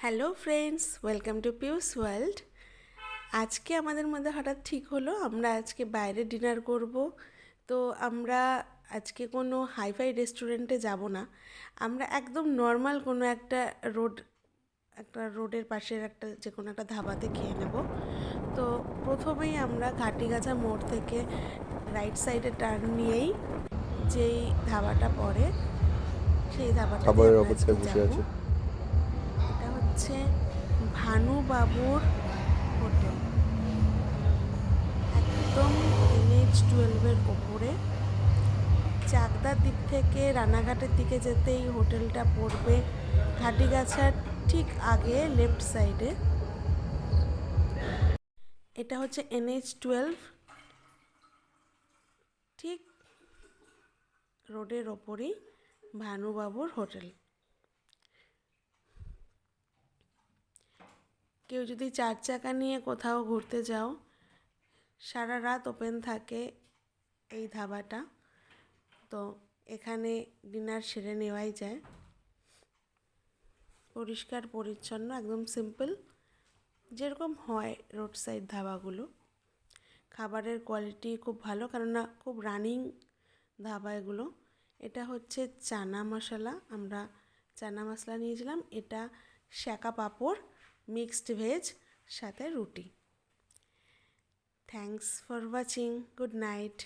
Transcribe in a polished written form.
Hello friends, welcome to পিউস world. আজকে আমাদের মধ্যে হঠাৎ ঠিক হলো আমরা আজকে বাইরে ডিনার করব। তো আমরা আজকে কোনো হাইফাই রেস্টুরেন্টে যাব না, আমরা একদম নর্মাল কোনো একটা রোডের পাশের একটা যে কোনো একটা ধাবাতে খেয়ে নেব। তো প্রথমেই আমরা ঘাটিগাছা মোড় থেকে রাইট সাইডে টার্ন নিয়েই যেই ধাবাটা পড়ে সেই ধাবাটাতে খাবারের আমরা আজকে অপেক্ষায় বসে যাব। আছে। এটা হচ্ছে ভানুবাবুর হোটেল, একদম NH-12-এর ওপরে। চাকদার দিক থেকে রানাঘাটের দিকে যেতে এই হোটেলটা পড়বে ঘাটিগাছার ঠিক আগে লেফট সাইডে। এটা হচ্ছে NH-12, ঠিক রোডের ওপরেই ভানুবাবুর হোটেল। কেউ যদি 4 চাকা নিয়ে কোথাও ঘুরতে যাও, সারা রাত ওপেন থাকে এই ধাবাটা। তো এখানে ডিনার সেরে নেওয়াই যায়। পরিষ্কার পরিচ্ছন্ন, একদম সিম্পল, যেরকম হয় রোড সাইড ধাবাগুলো। খাবারের কোয়ালিটি খুব ভালো, কেননা খুব রানিং ধাবা এগুলো। এটা হচ্ছে চানা মশলা, আমরা চানা মশলা নিয়েছিলাম। এটা শাকা পাঁপড়, মিক্সড ভেজ, সাথে রুটি। Thanks for watching, good night.